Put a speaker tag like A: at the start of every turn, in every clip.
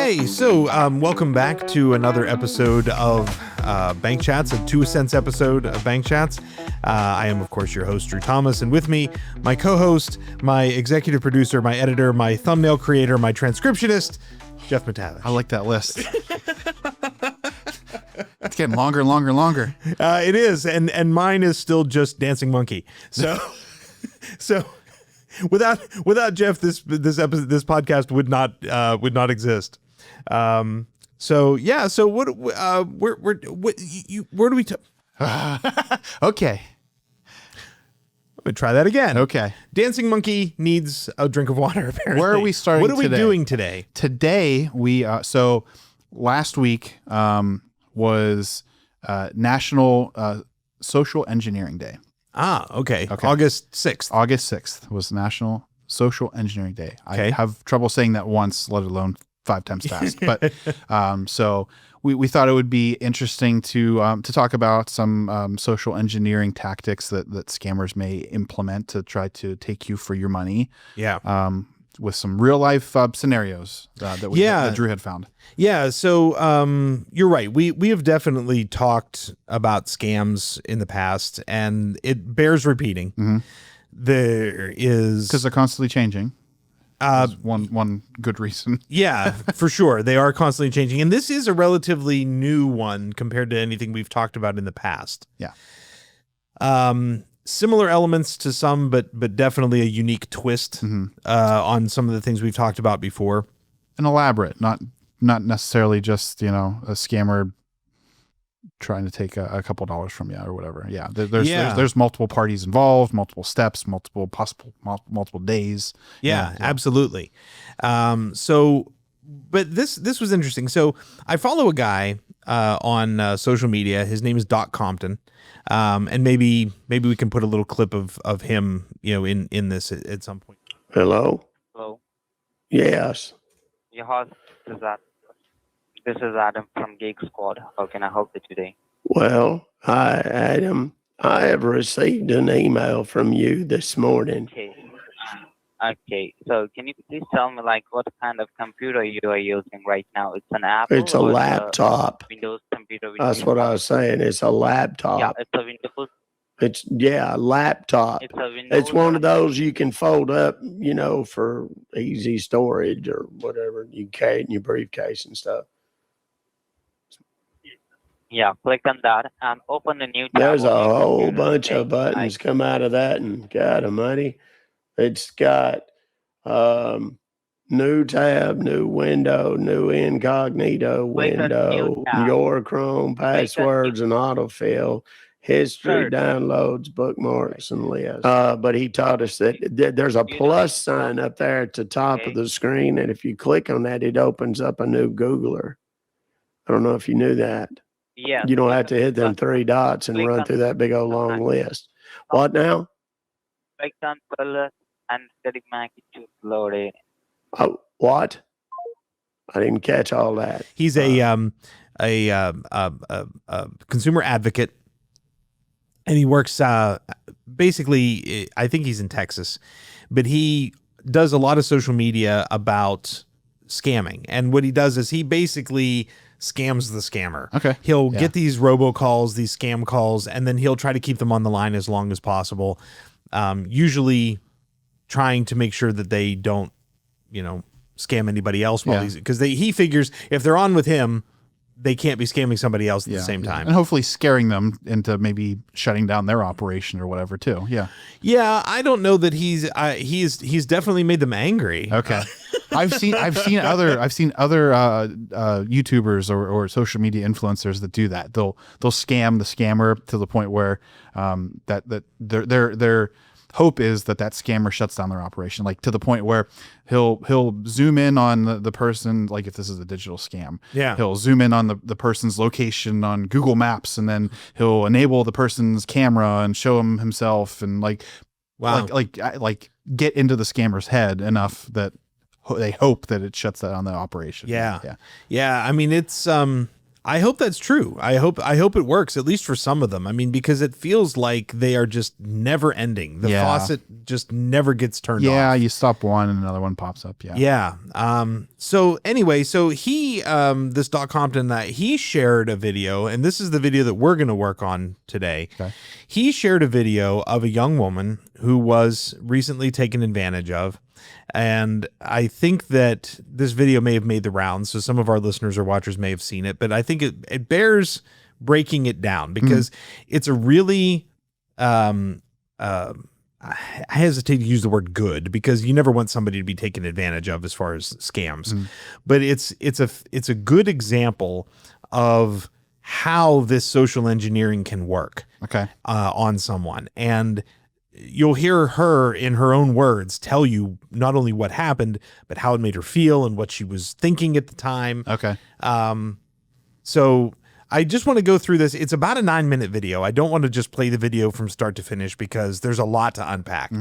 A: Okay, so welcome back to another episode of Bank Chats, a 2 cents episode of Bank Chats. I am, of course, your host, Drew Thomas, and with me, my co-host, my executive producer, my editor, my thumbnail creator, my transcriptionist, Jeff Matevish.
B: I like that list. It's getting longer and longer and longer.
A: It is, and mine is still just Dancing Monkey. So without Jeff, this podcast would not exist. So where do we?
B: Okay.
A: Let me try that again.
B: Okay.
A: Dancing Monkey needs a drink of water, apparently.
B: Where are we starting
A: What are we
B: today?
A: doing today?
B: Today, so last week was National Social Engineering Day.
A: Okay. August 6th.
B: August 6th was National Social Engineering Day.
A: Okay.
B: I have trouble saying that once, let alone 5 times fast. But so we thought it would be interesting to talk about some social engineering tactics that scammers may implement to try to take you for your money.
A: Yeah.
B: With some real life scenarios that Drew had found.
A: Yeah. So you're right. We have definitely talked about scams in the past, and it bears repeating.
B: Mm-hmm.
A: There is,
B: because they're constantly changing. One good reason.
A: Yeah, for sure. They are constantly changing. And this is a relatively new one compared to anything we've talked about in the past.
B: Yeah.
A: Similar elements to some, but definitely a unique twist on some of the things we've talked about before.
B: And elaborate, not necessarily just, a scammer trying to take a couple dollars from you or whatever. Yeah. There's multiple parties involved, multiple steps, multiple days.
A: Yeah. Absolutely. But this was interesting. So I follow a guy on social media. His name is Doc Compton. And maybe we can put a little clip of him, in this at some point.
C: Hello?
D: Hello.
C: Yes.
D: Your host is that. This is Adam from Geek Squad. How can I help you today?
C: Well, hi, Adam. I have received an email from you this morning.
D: Okay. So can you please tell me what kind of computer you are using right now? It's an Apple.
C: It's a laptop.
D: Windows computer.
C: That's what I was saying. It's a laptop.
D: Yeah, it's a Windows.
C: A laptop.
D: It's a Windows.
C: It's one of those you can fold up, for easy storage or whatever. You carry it in your briefcase and stuff.
D: Yeah, click on that and open the new tab.
C: There's a
D: on your
C: whole
D: computer.
C: bunch of buttons come out of that, and God almighty, it's got new tab, new window, new incognito window, your Chrome passwords and autofill, history, downloads, bookmarks, and lists. But he taught us that there's a plus sign up there at the top of the screen, and if you click on that, it opens up a new Googler. I don't know if you knew that.
D: Yeah.
C: You don't have to hit them 3 dots and run through that big old long list. What now?
D: Click on color and steady make it to load it.
C: Oh, what? I didn't catch all that.
A: He's a consumer advocate, and he works basically. I think he's in Texas, but he does a lot of social media about scamming. And what he does is he basically scams the scammer.
B: Okay.
A: He'll get these robocalls, these scam calls, and then he'll try to keep them on the line as long as possible. Usually trying to make sure that they don't, scam anybody else while because he figures if they're on with him, they can't be scamming somebody else at the same time.
B: And hopefully scaring them into maybe shutting down their operation or whatever too. Yeah.
A: Yeah. I don't know that he's definitely made them angry.
B: Okay. I've seen other YouTubers or social media influencers that do that. They'll scam the scammer to the point where that their hope is that scammer shuts down their operation, like to the point where he'll zoom in on the person, like if this is a digital scam.
A: Yeah.
B: He'll zoom in on the person's location on Google Maps, and then he'll enable the person's camera and show him himself, and like get into the scammer's head enough that they hope that it shuts down the operation.
A: Yeah. I mean, it's I hope that's true. I hope it works, at least for some of them. I mean, because it feels like they are just never ending. The faucet just never gets turned off.
B: Yeah, you stop one and another one pops up. Yeah.
A: Yeah. So anyway, so he, this Doc Compton, he shared a video, and this is the video that we're going to work on today.
B: Okay.
A: He shared a video of a young woman who was recently taken advantage of. And I think that this video may have made the rounds, so some of our listeners or watchers may have seen it, but I think it bears breaking it down because it's a really, I hesitate to use the word good because you never want somebody to be taken advantage of as far as scams, but it's a good example of how this social engineering can work on someone. And you'll hear her in her own words tell you not only what happened, but how it made her feel and what she was thinking at the time.
B: Okay.
A: So I just want to go through this. It's about a 9-minute video. I don't want to just play the video from start to finish because there's a lot to unpack.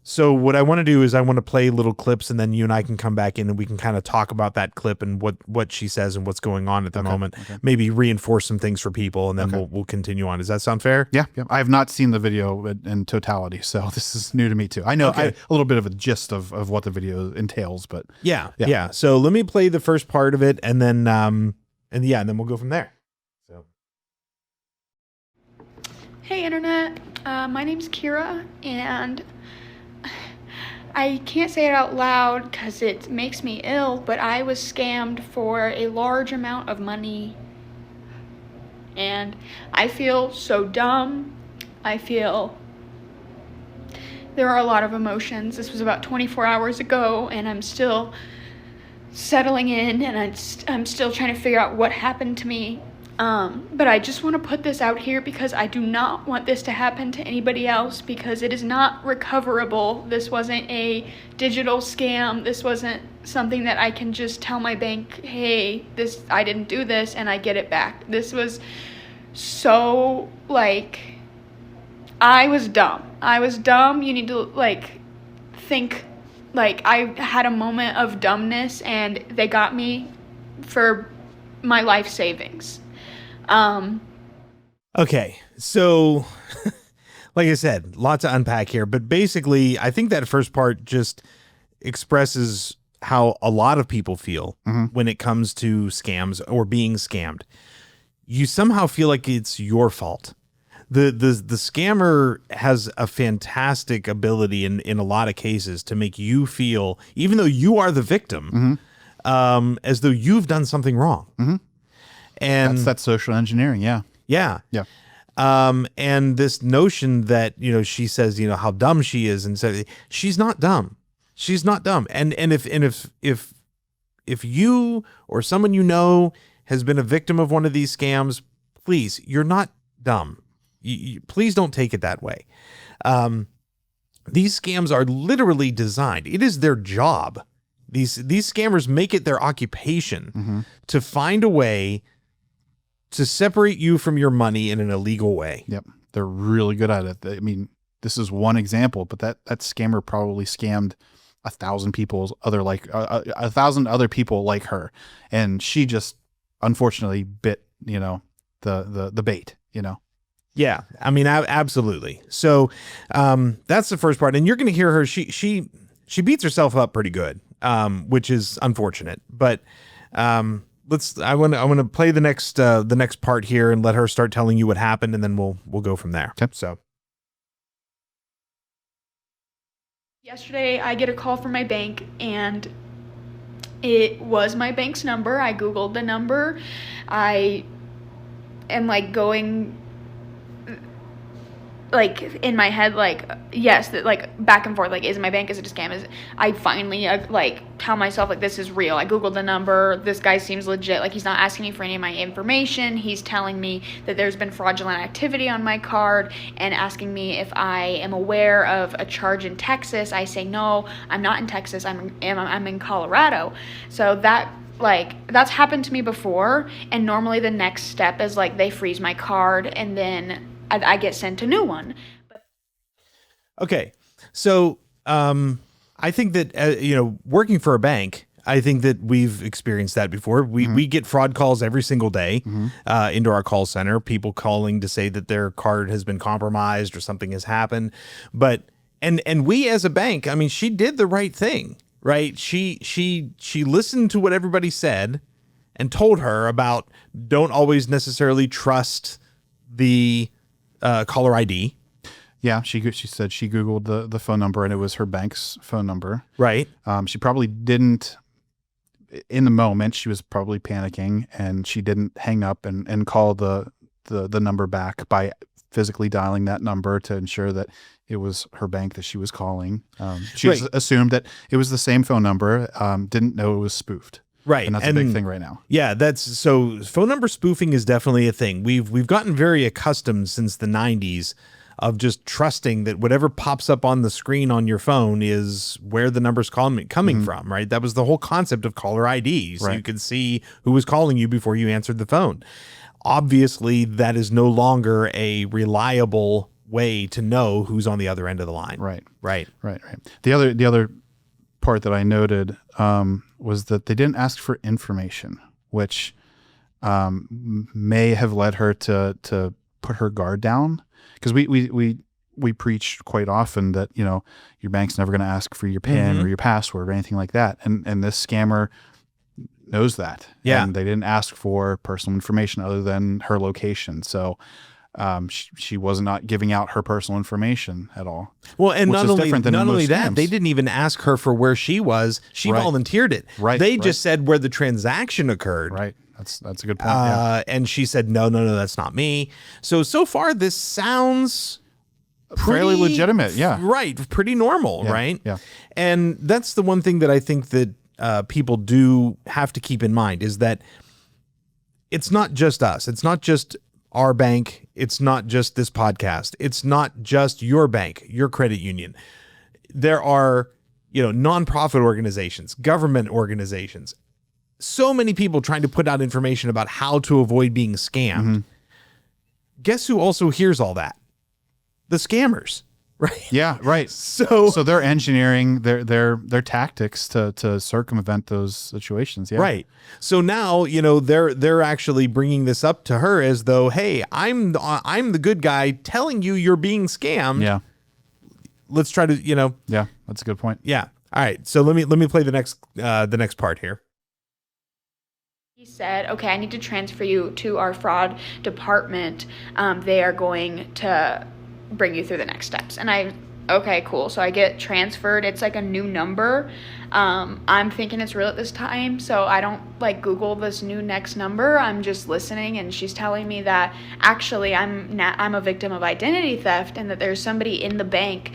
A: So what I want to do is I want to play little clips and then you and I can come back in and we can kind of talk about that clip and what she says and what's going on at the moment. Maybe reinforce some things for people and then we'll continue on. Does that sound fair?
B: Yeah. I have not seen the video in totality, so this is new to me too. I know a little bit of a gist of what the video entails, but
A: yeah. So let me play the first part of it and then and then we'll go from there. So.
E: Hey internet, my name's Kira and I can't say it out loud because it makes me ill, but I was scammed for a large amount of money and I feel so dumb. I feel there are a lot of emotions. This was about 24 hours ago and I'm still settling in and I'm still trying to figure out what happened to me. But I just want to put this out here because I do not want this to happen to anybody else because it is not recoverable. This wasn't a digital scam. This wasn't something that I can just tell my bank, hey, I didn't do this and I get it back. This was so I was dumb. You need to think I had a moment of dumbness and they got me for my life savings.
A: Okay, so like I said, lots to unpack here, but basically I think that first part just expresses how a lot of people feel when it comes to scams or being scammed. You somehow feel like it's your fault. The scammer has a fantastic ability in a lot of cases to make you feel, even though you are the victim, as though you've done something wrong. And
B: that's social engineering. Yeah.
A: And this notion that, she says, how dumb she is. And so she's not dumb. She's not dumb. And if you or someone has been a victim of one of these scams, please, you're not dumb. Please don't take it that way. These scams are literally designed. It is their job. These scammers make it their occupation to find a way to separate you from your money in an illegal way.
B: Yep. They're really good at it. I mean, this is one example, but that scammer probably scammed 1,000 people, 1,000 other people like her. And she just unfortunately bit, the bait,
A: Yeah. I mean, absolutely. So, that's the first part. And you're going to hear her. She beats herself up pretty good, which is unfortunate, but, I want to play the next part here and let her start telling you what happened, and then we'll go from there.
B: Okay.
A: So
E: yesterday I get a call from my bank and it was my bank's number. I Googled the number. I am going in my head, yes, that back and forth, is it my bank? Is it a scam? I finally tell myself this is real. I Googled the number. This guy seems legit. He's not asking me for any of my information. He's telling me that there's been fraudulent activity on my card and asking me if I am aware of a charge in Texas. I say, no, I'm not in Texas. I'm in Colorado. So that's happened to me before. And normally the next step is they freeze my card and then I get sent a new one. Okay.
A: So, I think that, working for a bank, I think that we've experienced that before. We get fraud calls every single day into our call center, people calling to say that their card has been compromised or something has happened. But and we as a bank, I mean, she did the right thing, right? She listened to what everybody said and told her about don't always necessarily trust the caller ID.
B: Yeah, she said she Googled the phone number and it was her bank's phone number.
A: Right.
B: She probably didn't, in the moment, she was probably panicking and she didn't hang up and call the number back by physically dialing that number to ensure that it was her bank that she was calling. She
A: Right.
B: just assumed that it was the same phone number, didn't know it was spoofed.
A: Right.
B: And that's a big thing right now.
A: Yeah, so phone number spoofing is definitely a thing. We've gotten very accustomed since the 90s of just trusting that whatever pops up on the screen on your phone is where the number's coming from, right? That was the whole concept of caller ID. So you could see who was calling you before you answered the phone. Obviously, that is no longer a reliable way to know who's on the other end of the line.
B: Right.
A: Right.
B: The other part that I noted was that they didn't ask for information, which may have led her to put her guard down. Because we preach quite often that, you know, your bank's never going to ask for your PIN or your password or anything like that. And this scammer knows that.
A: Yeah.
B: And they didn't ask for personal information other than her location. So she was not giving out her personal information at all.
A: Well, and not only that,
B: scams.
A: they didn't even ask her for where she was. She volunteered it.
B: Right.
A: They just said where the transaction occurred.
B: Right. That's a good point. Yeah.
A: And she said, no, that's not me. So far, this sounds
B: Fairly legitimate. Yeah.
A: Right. Pretty normal.
B: Yeah,
A: right.
B: yeah.
A: And that's the one thing that I think that people do have to keep in mind is that it's not just us. It's not just our bank. It's not just this podcast. It's not just your bank, your credit union. There are, nonprofit organizations, government organizations, so many people trying to put out information about how to avoid being scammed. Guess who also hears all that? The scammers, right?
B: Yeah, right.
A: So
B: they're engineering their tactics to circumvent those situations. Yeah.
A: Right. So now, they're actually bringing this up to her as though, hey, I'm the good guy telling you you're being scammed.
B: Yeah.
A: Let's try to,
B: Yeah, that's a good point.
A: Yeah. All right. So let me play the next part here.
E: He said, okay, I need to transfer you to our fraud department. They are going to bring you through the next steps. And okay, cool. So I get transferred. It's like a new number. I'm thinking it's real at this time. So I don't Google this new next number. I'm just listening. And she's telling me that actually I'm a victim of identity theft and that there's somebody in the bank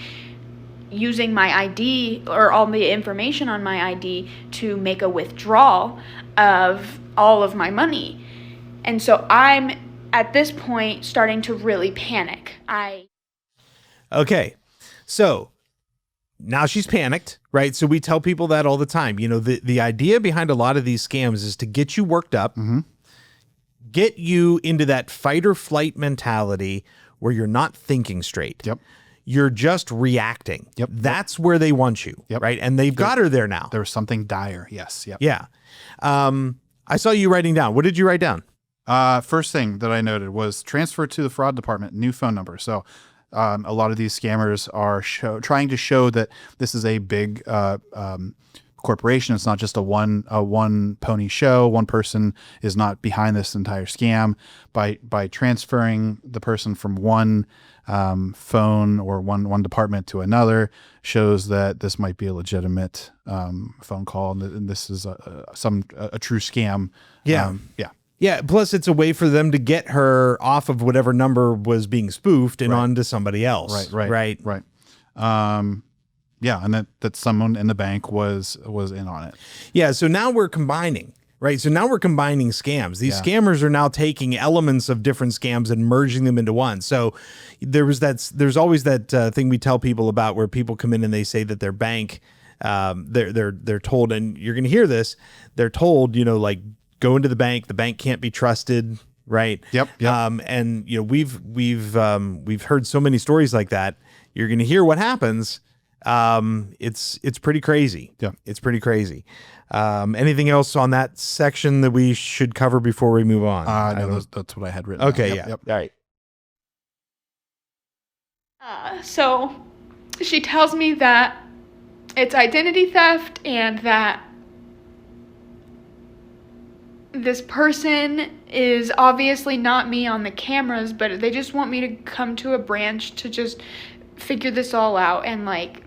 E: using my ID or all the information on my ID to make a withdrawal of all of my money. And so I'm at this point starting to really panic.
A: Okay. So now she's panicked, right? So we tell people that all the time. The idea behind a lot of these scams is to get you worked up, get you into that fight or flight mentality where you're not thinking straight.
B: Yep.
A: You're just reacting.
B: Yep.
A: That's where they want you.
B: Yep.
A: Right. And they've got her there now.
B: There was something dire. Yes. Yep.
A: Yeah. I saw you writing down. What did you write down?
B: First thing that I noted was transfer to the fraud department, new phone number. So a lot of these scammers are trying to show that this is a big corporation. It's not just a one pony show. One person is not behind this entire scam. By transferring the person from one phone or one department to another shows that this might be a legitimate phone call and this is a true scam.
A: Yeah. Yeah. Plus, it's a way for them to get her off of whatever number was being spoofed and onto somebody else.
B: Right. Yeah, and that someone in the bank was in on it.
A: Yeah. So now we're combining. Right. So now we're combining scams. These scammers are now taking elements of different scams and merging them into one. So there's always that thing we tell people about where people come in and they say that their bank, they're told, and you're going to hear this, they're told, go into the bank can't be trusted. Right.
B: Yep.
A: And we've heard so many stories like that. You're going to hear what happens. It's pretty crazy.
B: Yeah.
A: It's pretty crazy. Anything else on that section that we should cover before we move on?
B: No, that's what I had written.
A: Okay.
B: down.
A: Yeah. All right.
E: So she tells me that it's identity theft and that this person is obviously not me on the cameras, but they just want me to come to a branch to just figure this all out and like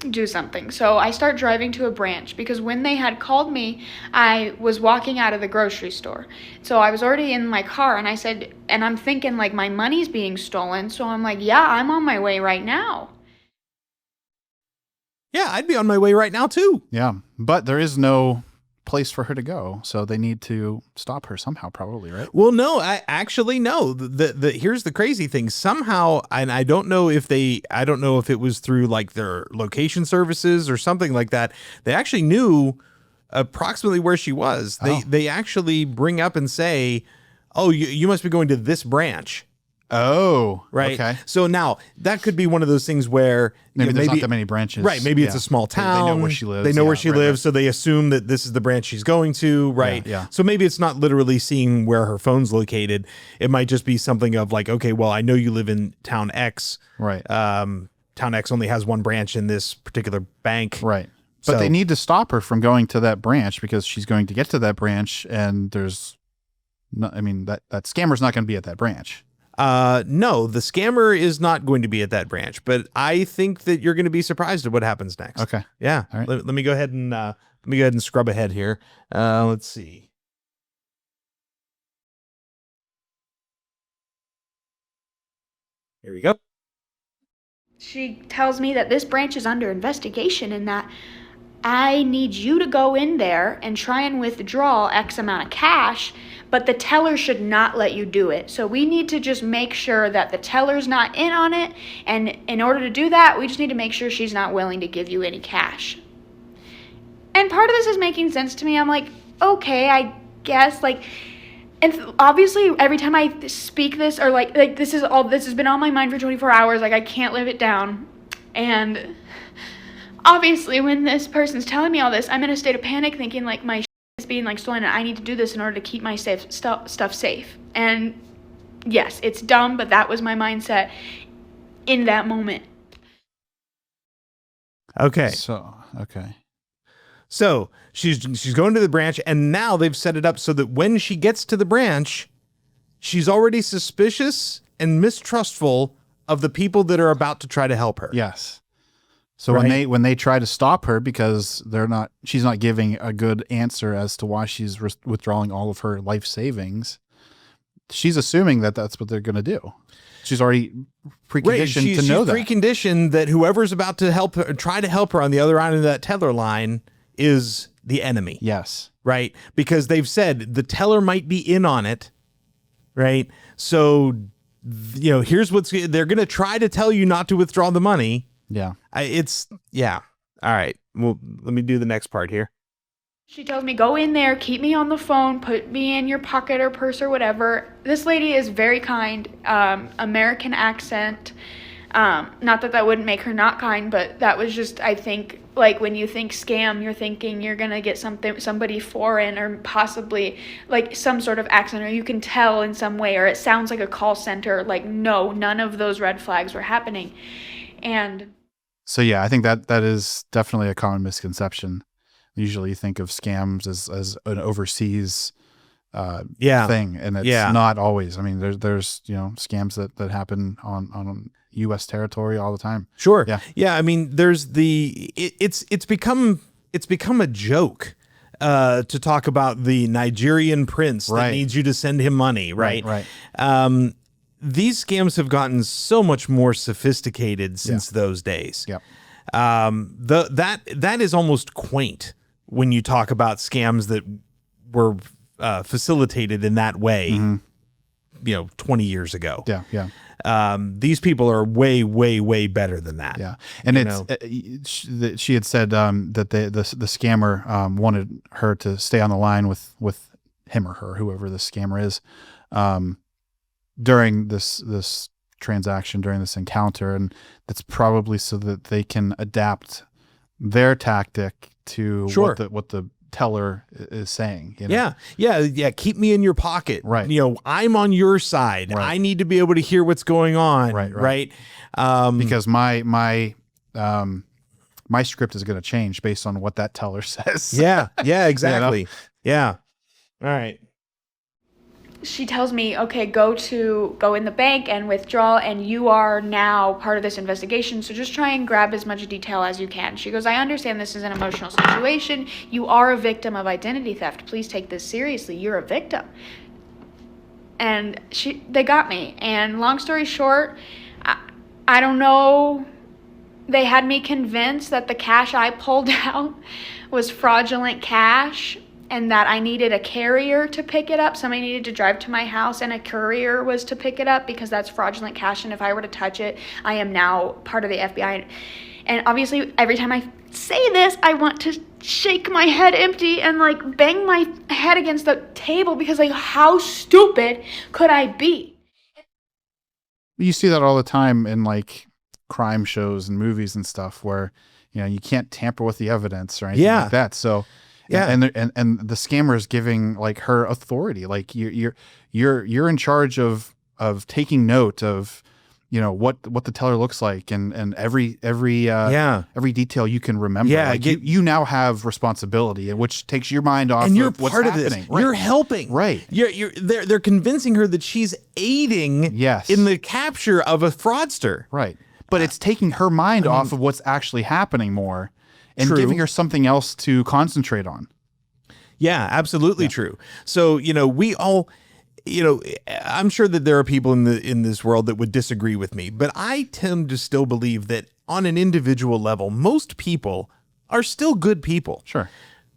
E: do something. So I start driving to a branch because when they had called me, I was walking out of the grocery store. So I was already in my car and I said, and I'm thinking like my money's being stolen. So I'm like, yeah, I'm on my way right now.
A: Yeah, I'd be on my way right now too.
B: Yeah, but there is no place for her to go, so they need to stop her somehow, probably, right?
A: Well, no, I actually no. Here's the crazy thing. Somehow, and I don't know if it was through like their location services or something like that. They actually knew approximately where she was. They actually bring up and say, "Oh, you must be going to this branch."
B: Oh,
A: right.
B: Okay.
A: So now that could be one of those things where
B: maybe there's not that many branches.
A: Right. Maybe it's a small town.
B: They know where she lives.
A: They know where she lives.
B: Right.
A: So they assume that this is the branch she's going to. Right.
B: Yeah.
A: So maybe it's not literally seeing where her phone's located. It might just be something of like, okay, well, I know you live in town X.
B: Right.
A: Town X only has one branch in this particular bank.
B: Right. But they need to stop her from going to that branch because she's going to get to that branch and there's no, I mean, that scammer's not going to be at that branch.
A: No, the scammer is not going to be at that branch, but I think that you're going to be surprised at what happens next.
B: Okay.
A: Yeah.
B: All right.
A: Let me go ahead and scrub ahead here. Let's see. Here we go.
E: She tells me that this branch is under investigation and that I need you to go in there and try and withdraw X amount of cash, but the teller should not let you do it. So we need to just make sure that the teller's not in on it, and in order to do that, we just need to make sure she's not willing to give you any cash. And part of this is making sense to me. I'm like, okay, I guess, like, and obviously every time I speak this, or like this has been on my mind for 24 hours, like I can't live it down. And obviously, when this person's telling me all this, I'm in a state of panic thinking, like, my shit is being, like, stolen, and I need to do this in order to keep my stuff safe. And, yes, it's dumb, but that was my mindset in that moment.
A: Okay. So she's going to the branch, and now they've set it up so that when she gets to the branch, she's already suspicious and mistrustful of the people that are about to try to help her.
B: Yes. So when they try to stop her because she's not giving a good answer as to why she's withdrawing all of her life savings, she's assuming that that's what they're going to do. She's already preconditioned to know that.
A: She's preconditioned that whoever's about to help her, try to help her on the other end of that teller line is the enemy.
B: Yes.
A: Right? Because they've said the teller might be in on it. Right? So, here's they're going to try to tell you not to withdraw the money.
B: Yeah.
A: All right. Well, let me do the next part here.
E: She tells me, go in there, keep me on the phone, put me in your pocket or purse or whatever. This lady is very kind, American accent. Not that wouldn't make her not kind, but that was just, I think, like when you think scam, you're thinking you're going to get somebody foreign or possibly like some sort of accent, or you can tell in some way, or it sounds like a call center. Like, no, none of those red flags were happening. And
B: so, yeah, I think that is definitely a common misconception. Usually you think of scams as an overseas thing, and it's not always. I mean, there's scams that happen on U.S. territory all the time.
A: Sure. Yeah. I mean, there's it's become a joke to talk about the Nigerian prince that needs you to send him money. Right. These scams have gotten so much more sophisticated since those days.
B: Yep.
A: That is almost quaint when you talk about scams that were facilitated in that way, 20 years ago.
B: Yeah.
A: These people are way, way, way better than that.
B: Yeah. And she had said that the scammer wanted her to stay on the line with him or her, whoever the scammer is, during this transaction during this encounter, and that's probably so that they can adapt their tactic to
A: Sure.
B: what the teller is saying. You know?
A: Yeah. Keep me in your pocket.
B: Right.
A: I'm on your side.
B: Right.
A: I need to be able to hear what's going on.
B: Right. Because my script is going to change based on what that teller says.
A: Yeah, exactly. Yeah. All right.
E: She tells me, okay, go in the bank and withdraw, and you are now part of this investigation, so just try and grab as much detail as you can. She goes, I understand this is an emotional situation. You are a victim of identity theft. Please take this seriously. You're a victim. And they got me. And long story short, I don't know. They had me convinced that the cash I pulled out was fraudulent cash, and that I needed a carrier to pick it up. Somebody needed to drive to my house, and a courier was to pick it up because that's fraudulent cash. And if I were to touch it, I am now part of the FBI. And obviously, every time I say this, I want to shake my head empty and like bang my head against the table because like, how stupid could I be?
B: You see that all the time in like crime shows and movies and stuff where, you can't tamper with the evidence or anything like that. So, yeah, and the scammer is giving like her authority. Like you're in charge of taking note of what the teller looks like and every detail you can remember.
A: Yeah,
B: like you now have responsibility, which takes your mind off.
A: And you're
B: of what's
A: part of
B: happening.
A: this.
B: Right.
A: You're helping.
B: Right.
A: They're convincing her that she's aiding.
B: Yes.
A: In the capture of a fraudster.
B: Right. But it's taking her mind off of what's actually happening more. And
A: True.
B: giving her something else to concentrate on.
A: Yeah, absolutely true. So, we all, I'm sure that there are people in this world that would disagree with me, but I tend to still believe that on an individual level, most people are still good people.
B: Sure.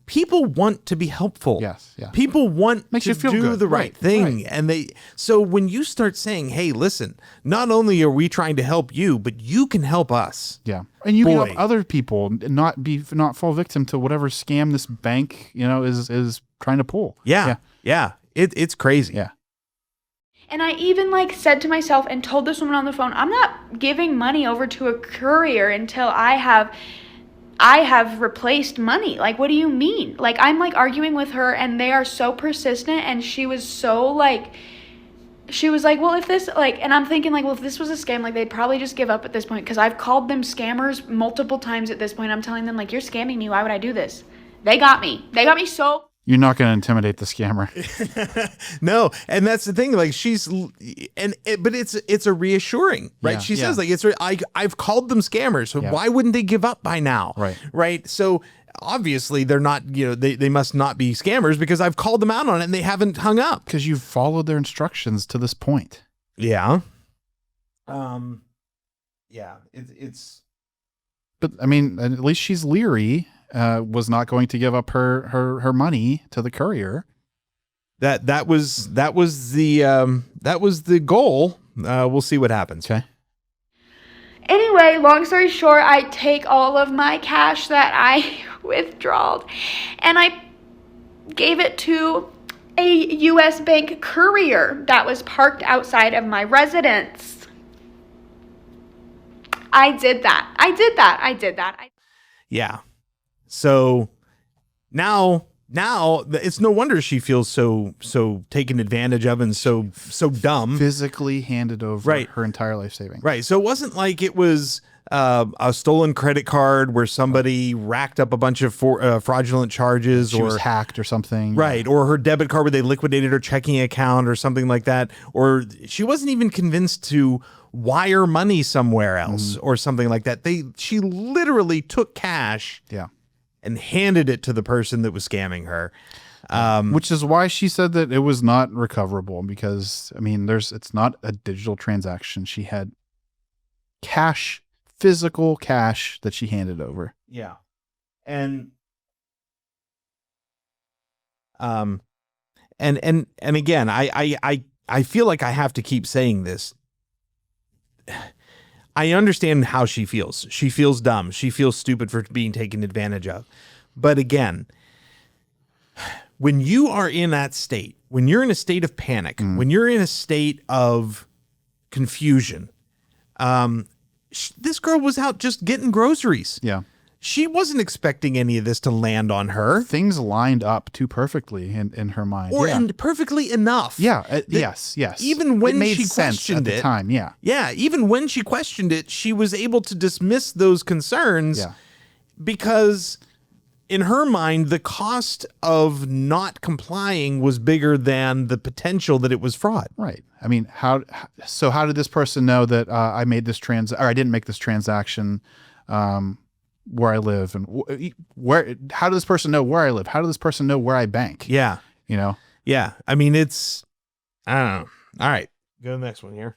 A: People want to be helpful.
B: Yes. Yeah.
A: People want
B: Makes
A: to
B: you feel
A: do
B: good.
A: the right thing.
B: Right.
A: And so when you start saying, hey, listen, not only are we trying to help you, but you can help us.
B: Yeah. And you can
A: Boy.
B: help other people not fall victim to whatever scam this bank, is trying to pull.
A: Yeah. It's crazy.
B: Yeah.
E: And I even said to myself and told this woman on the phone, I'm not giving money over to a courier until I have replaced money. Like, what do you mean? Like, I'm arguing with her, and they are so persistent. And she was so she was like, well, if this and I'm thinking well, if this was a scam, they'd probably just give up at this point. Cause I've called them scammers multiple times at this point. I'm telling them you're scamming me. Why would I do this? They got me. So.
B: You're not going to intimidate the scammer.
A: No, and that's the thing. But it's a reassuring, right?
B: Yeah,
A: She says I've called them scammers, so why wouldn't they give up by now? Right. So obviously they're not. They must not be scammers because I've called them out on it and they haven't hung up
B: because you've followed their instructions to this point.
A: Yeah. Yeah. It's.
B: But I mean, at least she's leery. Was not going to give up her money to the courier.
A: That was the goal. We'll see what happens.
B: Okay.
E: Anyway, long story short, I take all of my cash that I withdrawed, and I gave it to a U.S. bank courier that was parked outside of my residence. I did that.
A: Yeah. So now it's no wonder she feels so taken advantage of and so dumb.
B: Physically handed over her entire life savings.
A: Right. So it wasn't like it was a stolen credit card where somebody racked up a bunch of fraudulent charges,
B: she was hacked or something.
A: Right. Or her debit card where they liquidated her checking account or something like that. Or she wasn't even convinced to wire money somewhere else or something like that. She literally took cash.
B: Yeah.
A: And handed it to the person that was scamming her.
B: Which is why she said that it was not recoverable because, I mean, it's not a digital transaction. She had cash, physical cash that she handed over.
A: Yeah. And again, I feel like I have to keep saying this. I understand how she feels. She feels dumb. She feels stupid for being taken advantage of. But again, when you are in that state, when you're in a state of panic, when you're in a state of confusion. This girl was out just getting groceries.
B: Yeah.
A: She wasn't expecting any of this to land on her.
B: Things lined up too perfectly in her mind.
A: And perfectly enough.
B: Yeah. Yes.
A: Even when
B: it made
A: she
B: sense
A: questioned
B: at the time. Yeah.
A: Yeah. Even when she questioned it, she was able to dismiss those concerns because in her mind, the cost of not complying was bigger than the potential that it was fraud.
B: Right. I mean, how did this person know that I made this or I didn't make this transaction where I live, and how does this person know where I live? How does this person know where I bank?
A: Yeah.
B: You know?
A: Yeah. I mean, I don't know. All right. Go to the next one here.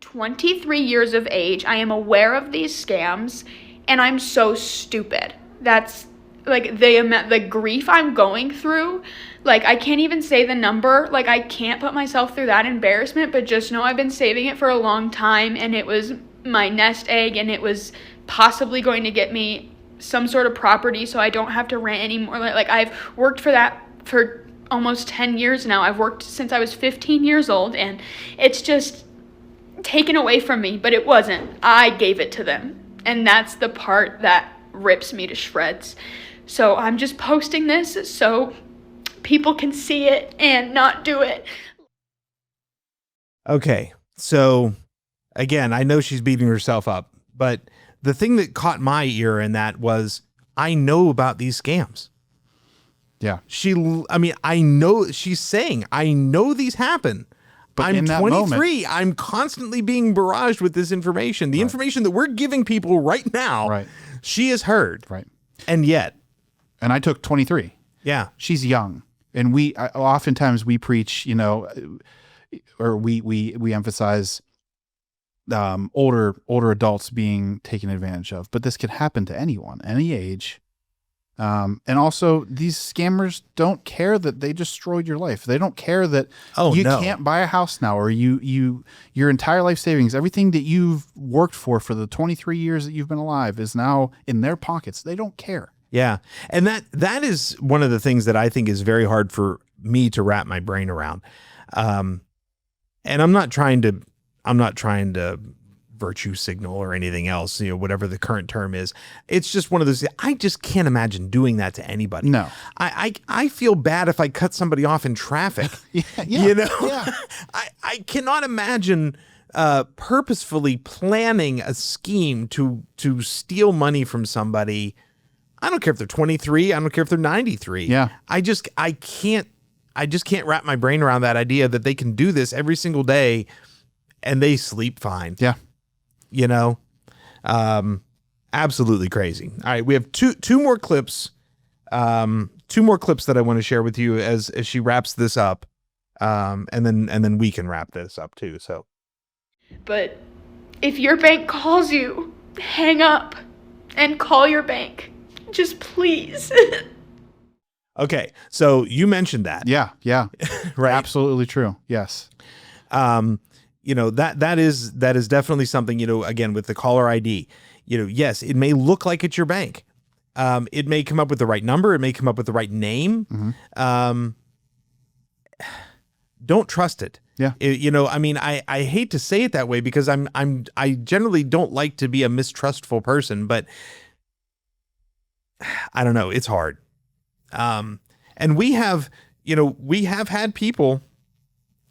E: 23 years of age. I am aware of these scams, and I'm so stupid. That's like the grief I'm going through. Like, I can't even say the number. Like, I can't put myself through that embarrassment, but just know I've been saving it for a long time, and it was my nest egg, and it was possibly going to get me some sort of property so I don't have to rent anymore. Like, I've worked for that for almost 10 years now. I've worked since I was 15 years old, and it's just taken away from me, but it wasn't. I gave it to them, and that's the part that rips me to shreds. So I'm just posting this so people can see it and not do it.
A: Okay. So again, I know she's beating herself up, but the thing that caught my ear in that was, I know about these scams.
B: Yeah.
A: I know she's saying, I know these happen. But I'm
B: in that
A: 23. I'm constantly being barraged with this information. The information that we're giving people right now, she has heard.
B: Right.
A: And yet.
B: And I took 23.
A: Yeah.
B: She's young. And oftentimes we preach, you know, or we emphasize older adults being taken advantage of, but this could happen to anyone, any age. And also, these scammers don't care that they destroyed your life. They don't care that you can't buy a house now, or your entire life savings, everything that you've worked for the 23 years that you've been alive is now in their pockets. They don't care.
A: Yeah. And that is one of the things that I think is very hard for me to wrap my brain around. And I'm not trying to virtue signal or anything else, you know, whatever the current term is. It's just one of those, I just can't imagine doing that to anybody.
B: No.
A: I feel bad if I cut somebody off in traffic. You know? Yeah. I cannot imagine purposefully planning a scheme to steal money from somebody. I don't care if they're 23. I don't care if they're 93.
B: Yeah.
A: I just can't wrap my brain around that idea that they can do this every single day and they sleep fine.
B: Yeah.
A: You know, absolutely crazy. All right. We have two more clips. Two more clips that I want to share with you as she wraps this up. And then we can wrap this up too. So,
E: but if your bank calls you, hang up and call your bank. Just please.
A: Okay. So you mentioned that.
B: Yeah. Yeah.
A: Right.
B: Absolutely true. Yes.
A: You know, that is definitely something, you know, again, with the caller ID, you know, yes, it may look like it's your bank. It may come up with the right number. It may come up with the right name.
B: Mm-hmm.
A: Don't trust it.
B: Yeah.
A: You know, I mean, I hate to say it that way because I generally don't like to be a mistrustful person, but I don't know. It's hard. And we have had people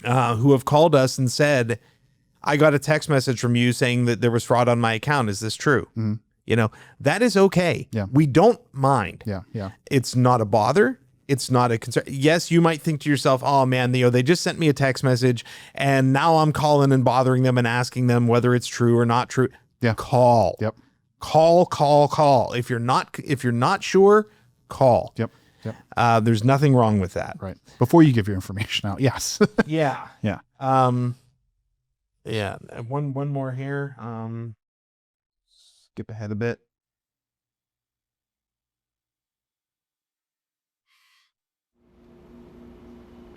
A: who have called us and said, I got a text message from you saying that there was fraud on my account. Is this true?
B: Mm-hmm.
A: You know, that is okay.
B: Yeah.
A: We don't mind.
B: Yeah. Yeah.
A: It's not a bother. It's not a concern. Yes, you might think to yourself, oh man, they just sent me a text message and now I'm calling and bothering them and asking them whether it's true or not true.
B: Yeah.
A: Call.
B: Yep.
A: Call. If you're not sure, call.
B: Yep. Yep.
A: There's nothing wrong with that.
B: Right. Before you give your information out. Yes.
A: Yeah.
B: Yeah.
A: Yeah. One more here. Skip ahead a bit.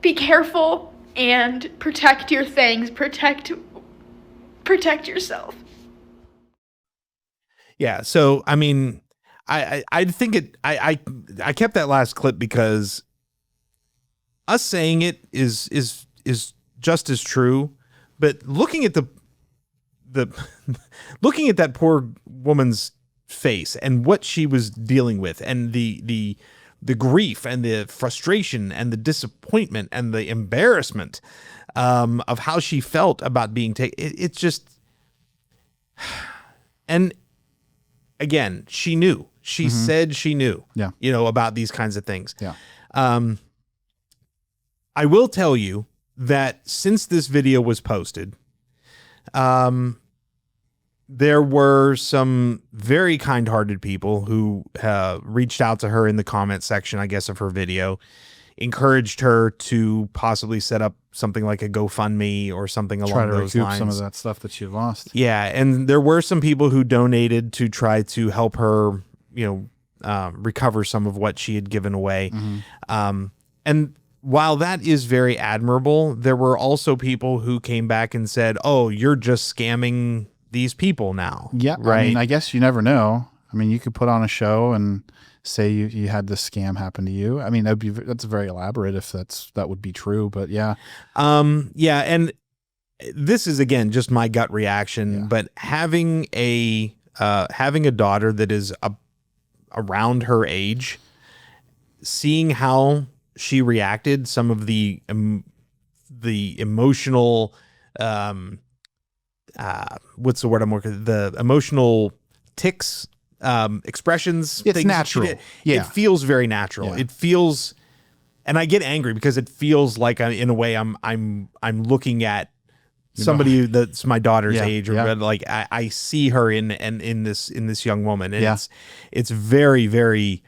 E: Be careful and protect your things. Protect yourself.
A: Yeah. So, I mean, I think I kept that last clip because us saying it is just as true, but looking at the looking at that poor woman's face and what she was dealing with, and the grief and the frustration and the disappointment and the embarrassment of how she felt about being taken, it's just, and again, she knew. She said she knew, about these kinds of things.
B: Yeah.
A: I will tell you that since this video was posted, there were some very kind-hearted people who reached out to her in the comment section, I guess, of her video, encouraged her to possibly set up something like a GoFundMe or something along those lines.
B: Some of that stuff that she lost.
A: Yeah, and there were some people who donated to try to help her, recover some of what she had given away. And while that is very admirable, there were also people who came back and said, "Oh, you're just scamming these people now."
B: Yeah,
A: right.
B: I mean, I guess you never know. I mean, you could put on a show and say you had this scam happen to you. I mean, that's very elaborate if that would be true. But yeah,
A: and this is again just my gut reaction.
B: Yeah.
A: But having a daughter that is around her age, seeing how she reacted, some of the emotional, what's the word I'm working? The emotional tics, expressions.
B: It's natural.
A: It feels very natural.
B: Yeah.
A: It feels, and I get angry because it feels like in a way I'm looking at somebody that's my daughter's age, or like I see her in this young woman, and it's very, very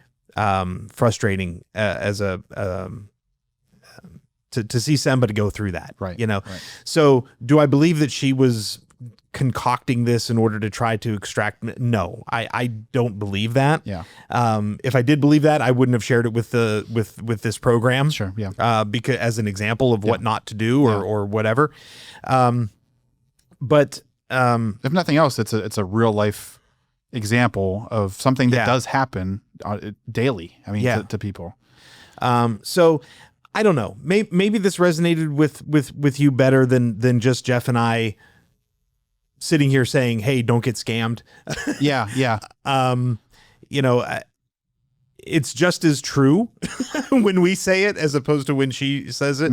A: frustrating as a to see somebody go through that,
B: right?
A: Right. So do I believe that she was concocting this in order to try to extract? No, I don't believe that.
B: Yeah.
A: If I did believe that, I wouldn't have shared it with this program.
B: Sure. Yeah.
A: Because as an example of what not to do or whatever. But
B: if nothing else, it's a real life example of something that does happen daily. I mean, to people.
A: So I don't know. Maybe this resonated with you better than just Jeff and I sitting here saying, "Hey, don't get scammed."
B: Yeah.
A: It's just as true when we say it as opposed to when she says it.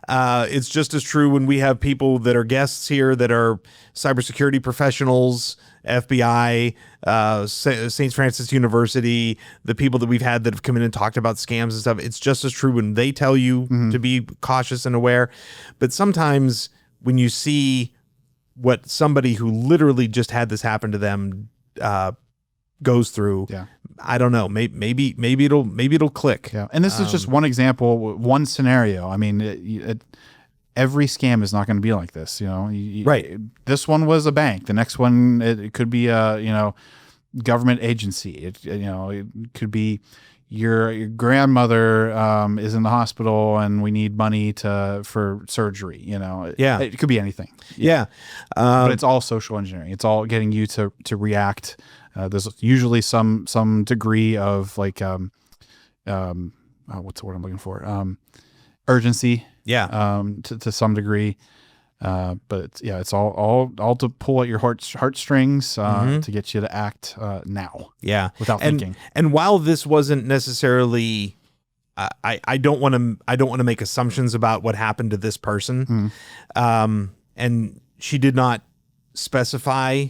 A: It's just as true when we have people that are guests here that are cybersecurity professionals, FBI, St. Francis University, the people that we've had that have come in and talked about scams and stuff. It's just as true when they tell you to be cautious and aware. But sometimes when you see what somebody who literally just had this happen to them goes through, I don't know. Maybe it'll click.
B: Yeah, and this is just one example, one scenario. I mean, every scam is not going to be like this. Right. This one was a bank. The next one it could be a government agency. It could be your grandmother is in the hospital and we need money for surgery. It could be anything.
A: Yeah.
B: But it's all social engineering. It's all getting you to react. There's usually some degree of like what's the word I'm looking for? Urgency.
A: Yeah.
B: To some degree. But it's all to pull at your heartstrings to get you to act now.
A: Yeah.
B: Without thinking.
A: And while this wasn't necessarily, I don't want to make assumptions about what happened to this person. And she did not specify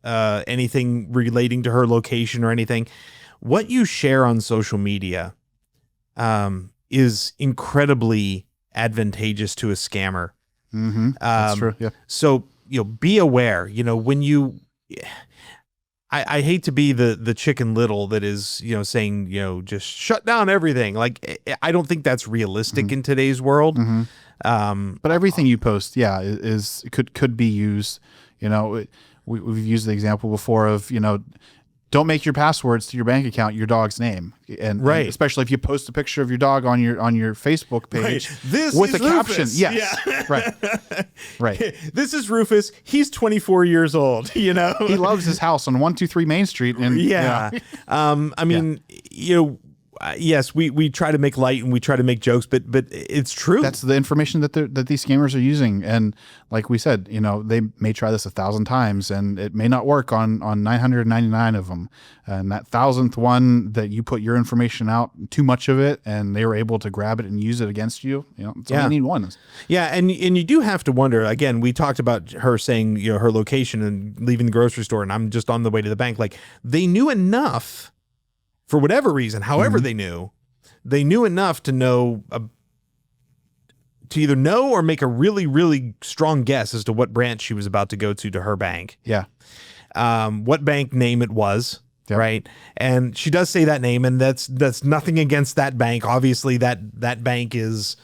A: anything relating to her location or anything. What you share on social media is incredibly advantageous to a scammer.
B: That's true. Yeah.
A: So, be aware, when you, I hate to be the Chicken Little that is, saying, just shut down everything. Like, I don't think that's realistic in today's world.
B: But everything you post, could be used, we've used the example before of, don't make your passwords to your bank account your dog's name, and especially if you post a picture of your dog on your Facebook page with a caption. Yes, right.
A: This is Rufus. He's 24 years old.
B: He loves his house on 123 Main Street. And
A: I mean, yes, we try to make light and we try to make jokes, but it's true.
B: That's the information that these scammers are using. And like we said, they may try this 1,000 times and it may not work on 999 of them. And that 1,000th one that you put your information out, too much of it, and they were able to grab it and use it against you. It's only need one.
A: Yeah, and you do have to wonder. Again, we talked about her saying her location and leaving the grocery store, and I'm just on the way to the bank. Like, they knew enough. For whatever reason, however they knew enough to know, to either know or make a really, really strong guess as to what branch she was about to go to her bank.
B: Yeah.
A: What bank name it was, right? And she does say that name, and that's nothing against that bank. Obviously, that bank is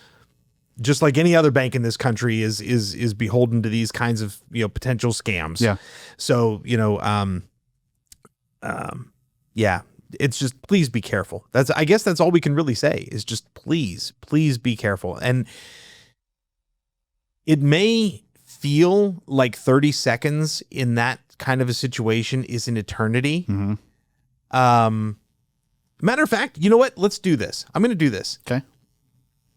A: just like any other bank in this country is beholden to these kinds of potential scams.
B: Yeah.
A: So yeah. It's just, please be careful. I guess that's all we can really say is just please be careful. And it may feel like 30 seconds in that kind of a situation is an eternity.
B: Mm-hmm.
A: Matter of fact, you know what? Let's do this. I'm going to do this.
B: Okay.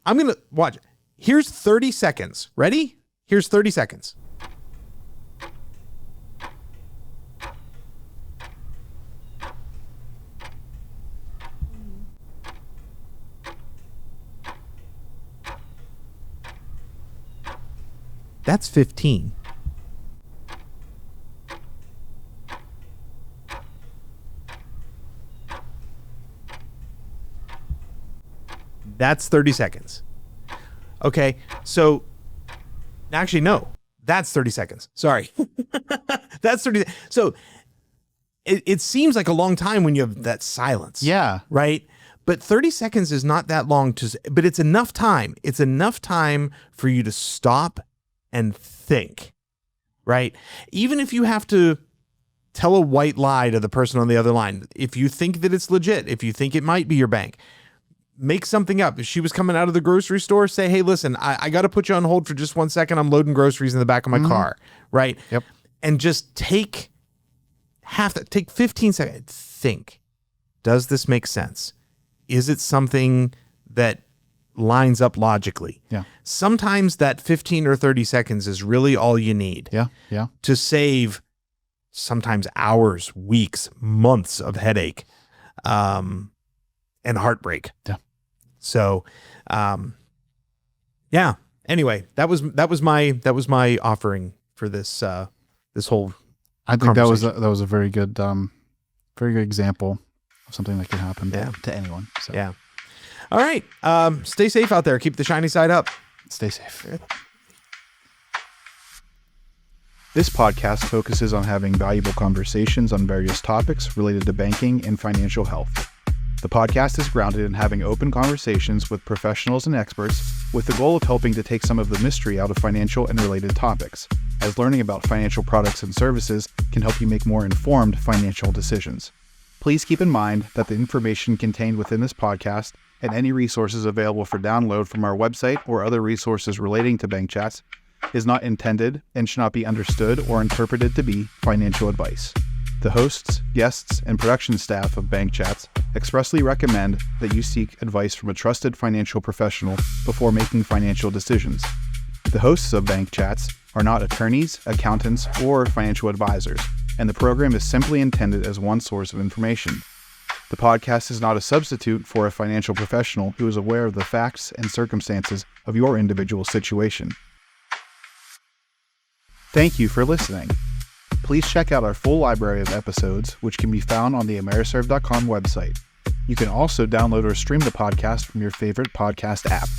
A: I'm going to watch. Here's 30 seconds. Ready? Here's 30 seconds. That's 15. That's 30 seconds. Okay, so actually, no, that's 30 seconds. Sorry. That's 30. So it seems like a long time when you have that silence.
B: Yeah.
A: Right? But 30 seconds is not that long but it's enough time. It's enough time for you to stop and think, right? Even if you have to tell a white lie to the person on the other line, if you think that it's legit, if you think it might be your bank, make something up. If she was coming out of the grocery store, say, hey, listen, I got to put you on hold for just 1 second. I'm loading groceries in the back of my car, right?
B: Yep.
A: And just take 15 seconds. Think, does this make sense? Is it something that lines up logically?
B: Yeah.
A: Sometimes that 15 or 30 seconds is really all you need.
B: Yeah. Yeah.
A: To save sometimes hours, weeks, months of headache, and heartbreak.
B: Yeah.
A: So, yeah. Anyway, that was my offering for this whole.
B: I think that was a very good example of something that could happen to anyone. So.
A: Yeah. All right. Stay safe out there. Keep the shiny side up.
B: Stay safe. This podcast focuses on having valuable conversations on various topics related to banking and financial health. The podcast is grounded in having open conversations with professionals and experts with the goal of helping to take some of the mystery out of financial and related topics, as learning about financial products and services can help you make more informed financial decisions. Please keep in mind that the information contained within this podcast and any resources available for download from our website or other resources relating to bank chats is not intended and should not be understood or interpreted to be financial advice. The hosts, guests, and production staff of Bank Chats expressly recommend that you seek advice from a trusted financial professional before making financial decisions. The hosts of Bank Chats are not attorneys, accountants, or financial advisors, and the program is simply intended as one source of information. The podcast is not a substitute for a financial professional who is aware of the facts and circumstances of your individual situation. Thank you for listening. Please check out our full library of episodes, which can be found on the AmeriServ.com website. You can also download or stream the podcast from your favorite podcast app.